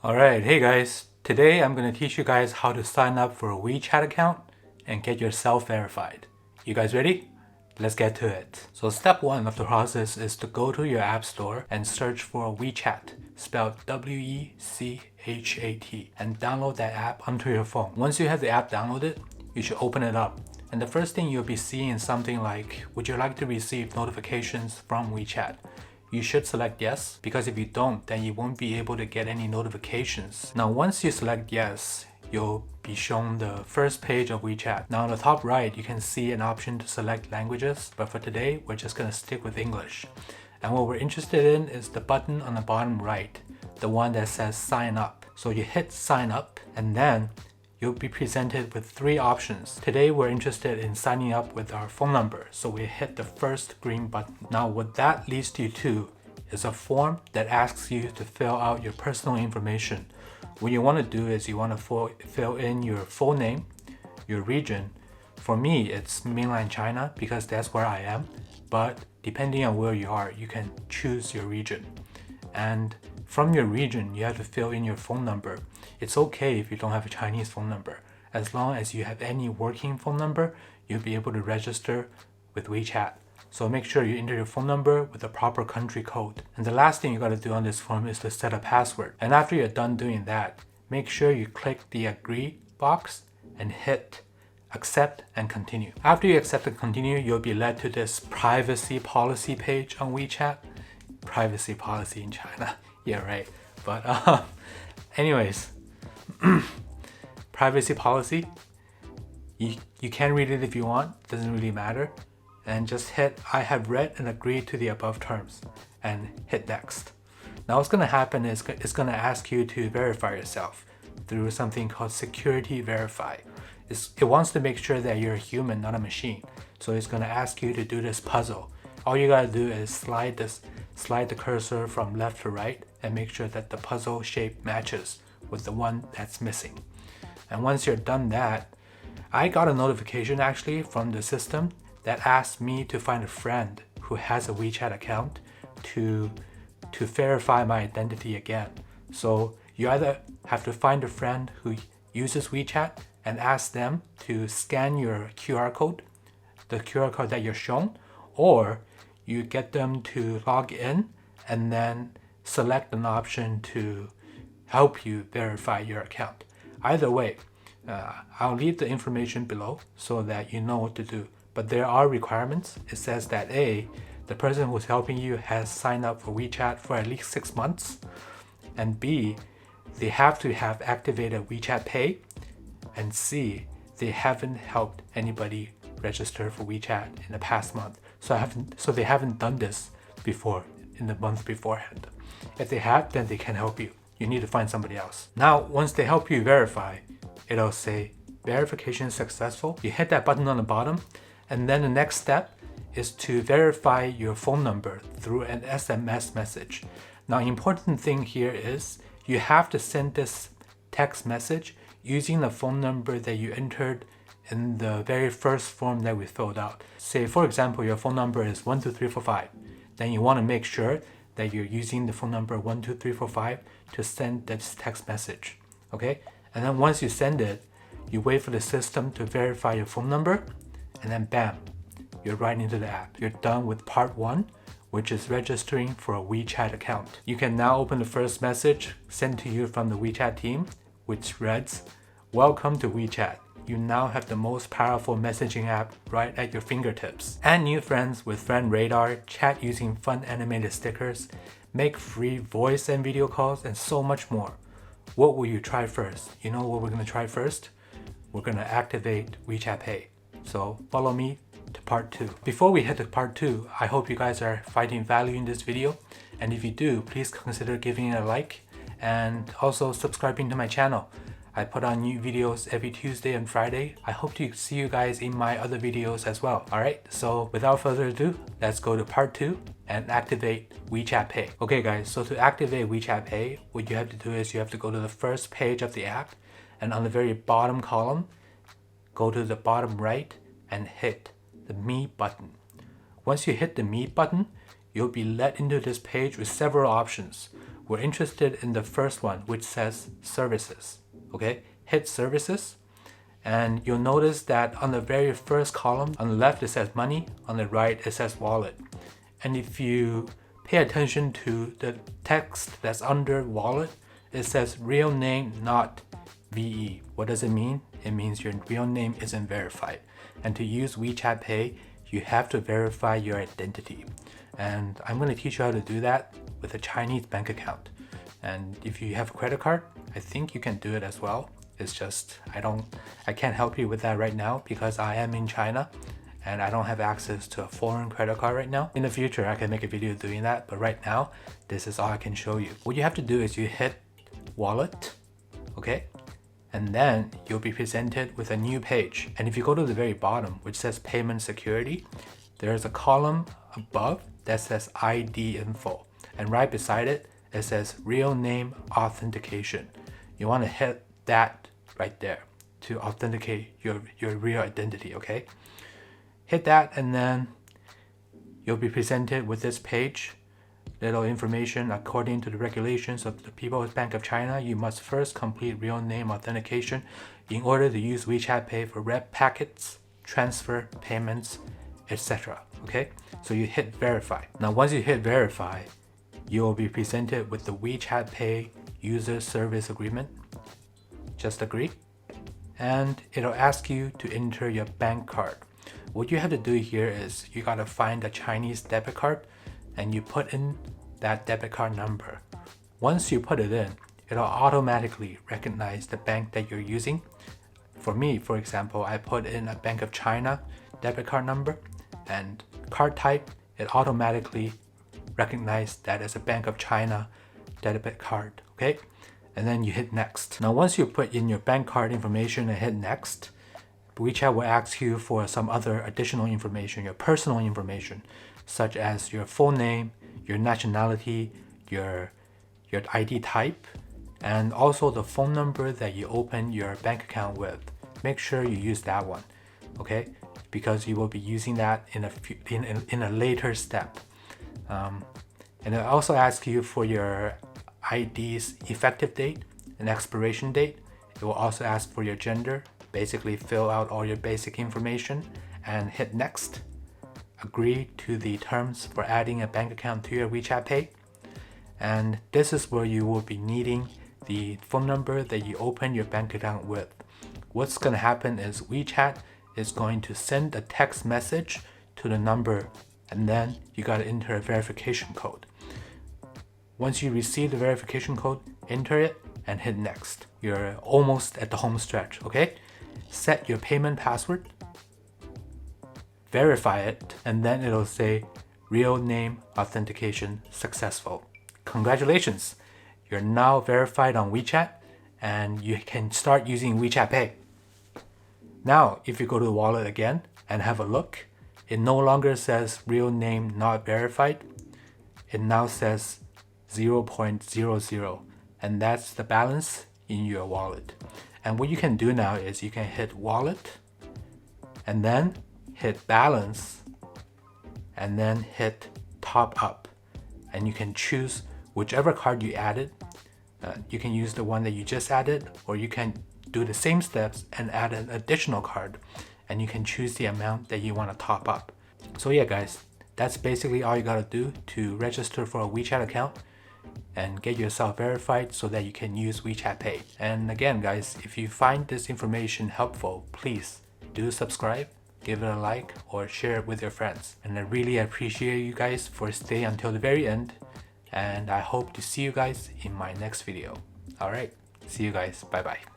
Alright, hey guys. Today I'm going to teach you guys how to sign up for a WeChat account and get yourself verified. You guys ready? Let's get to it. So step 1 of the process is to go to your app store and search for WeChat, spelled W-E-C-H-A-T, and download that app onto your phone. Once you have the app downloaded, you should open it up. And the first thing you'll be seeing is something like, would you like to receive notifications from WeChat? You should select yes, because if you don't, then you won't be able to get any notifications. Now once you select yes, you'll be shown the first page of WeChat. Now on the top right, you can see an option to select languages, but for today, we're just going to stick with English. And what we're interested in is the button on the bottom right, the one that says sign up. So you hit sign up, and then you'll be presented with 3 options. Today we're interested in signing up with our phone number, so we hit the first green button. Now what that leads you to is a form that asks you to fill out your personal information. What you want to do is you want to fill in your full name, your region. For me, it's mainland China because that's where I am, but depending on where you are, you can choose your region. And from your region, you have to fill in your phone number. It's okay if you don't have a Chinese phone number. As long as you have any working phone number, you'll be able to register with WeChat. So make sure you enter your phone number with the proper country code. And the last thing you got to do on this form is to set a password. And after you're done doing that, make sure you click the agree box and hit accept and continue. After you accept and continue, you'll be led to this privacy policy page on WeChat. Privacy policy in China. Yeah, right. But anyways, privacy policy, you can read it if you want, doesn't really matter. And just hit I have read and agreed to the above terms and hit next. Now what's going to happen is it's going to ask you to verify yourself through something called security verify. It wants to make sure that you're a human, not a machine. So it's going to ask you to do this puzzle. All you got to do is slide the cursor from left to right and make sure that the puzzle shape matches with the one that's missing. And once you're done that, I got a notification actually from the system that asked me to find a friend who has a WeChat account to verify my identity again. So you either have to find a friend who uses WeChat and ask them to scan your QR code, the QR code that you're shown, or you get them to log in and then select an option to help you verify your account. Either way, I'll leave the information below so that you know what to do. But there are requirements. It says that A, the person who's helping you has signed up for WeChat for at least 6 months, and B, they have to have activated WeChat Pay, and C, they haven't helped anybody register for WeChat in the past month. So they haven't done this before in the month beforehand. If they have, then they can help you. You need to find somebody else. Now, once they help you verify, it'll say verification successful. You hit that button on the bottom, and then the next step is to verify your phone number through an SMS message. Now, the important thing here is you have to send this text message using the phone number that you entered in the very first form that we filled out. Say, for example, your phone number is 12345. Then you want to make sure that you're using the phone number 12345 to send this text message. Okay? And then once you send it, you wait for the system to verify your phone number, and then bam, you're right into the app. You're done with part 1, which is registering for a WeChat account. You can now open the first message sent to you from the WeChat team, which reads, "Welcome to WeChat. You now have the most powerful messaging app right at your fingertips. Add new friends with Friend Radar, chat using fun animated stickers, make free voice and video calls, and so much more. What will you try first?" You know what we're going to try first? We're going to activate WeChat Pay. So follow me to part 2. Before we head to part 2, I hope you guys are finding value in this video. And if you do, please consider giving it a like and also subscribing to my channel. I put on new videos every Tuesday and Friday. I hope to see you guys in my other videos as well. Alright, so without further ado, let's go to part 2 and activate WeChat Pay. Okay guys, so to activate WeChat Pay, what you have to do is you have to go to the first page of the app, and on the very bottom column, go to the bottom right and hit the Me button. Once you hit the Me button, you'll be led into this page with several options. we're interested in the first one, which says services. Okay, hit services, and you'll notice that on the very first column, on the left it says money, on the right it says wallet. And if you pay attention to the text that's under wallet, it says real name not VE. What does it mean? It means your real name isn't verified. And to use WeChat Pay, you have to verify your identity. And I'm going to teach you how to do that with a Chinese bank account. And if you have a credit card, I think you can do it as well. It's just I can't help you with that right now because I am in China and I don't have access to a foreign credit card right now. In the future, I can make a video doing that, but right now, this is all I can show you. What you have to do is you hit wallet, okay? And then you'll be presented with a new page. And if you go to the very bottom, which says payment security, there's a column above that says ID info. And right beside it, it says real name authentication. You want to hit that right there to authenticate your real identity, okay? Hit that and then you'll be presented with this page. Little information. According to the regulations of the People's Bank of China, you must first complete real name authentication in order to use WeChat Pay for red packets, transfer, payments, etc. Okay, so you hit verify. Now once you hit verify, you will be presented with the WeChat Pay user service agreement. Just agree, and it'll ask you to enter your bank card. What you have to do here is you gotta find a Chinese debit card and you put in that debit card number. Once you put it in, it'll automatically recognize the bank that you're using. For me, for example, I put in a Bank of China debit card number, and card type, it automatically recognized that as a Bank of China debit card, okay? And then you hit next. Now once you put in your bank card information and hit next, WeChat will ask you for some other additional information, your personal information, such as your full name, your nationality, your ID type, and also the phone number that you open your bank account with. Make sure you use that one, okay? Because you will be using that in a later step. And it also asks you for your ID's effective date and expiration date. It will also ask for your gender. Basically fill out all your basic information and hit next. Agree to the terms for adding a bank account to your WeChat Pay. And this is where you will be needing the phone number that you open your bank account with. What's going to happen is WeChat is going to send a text message to the number, and then you got to enter a verification code. Once you receive the verification code, enter it and hit next. You're almost at the home stretch, okay? Set your payment password, verify it, and then it'll say real name authentication successful. Congratulations, you're now verified on WeChat and you can start using WeChat Pay. Now, if you go to the wallet again and have a look, it no longer says real name not verified. It now says 0.00, and that's the balance in your wallet. And what you can do now is you can hit wallet and then hit balance and then hit top up, and you can choose whichever card you added. You can use the one that you just added, or you can do the same steps and add an additional card, and you can choose the amount that you want to top up. So yeah guys, that's basically all you gotta do to register for a WeChat account and get yourself verified so that you can use WeChat Pay. And again guys, if you find this information helpful, please do subscribe, give it a like, or share it with your friends. And I really appreciate you guys for staying until the very end, and I hope to see you guys in my next video. Alright, see you guys, bye bye.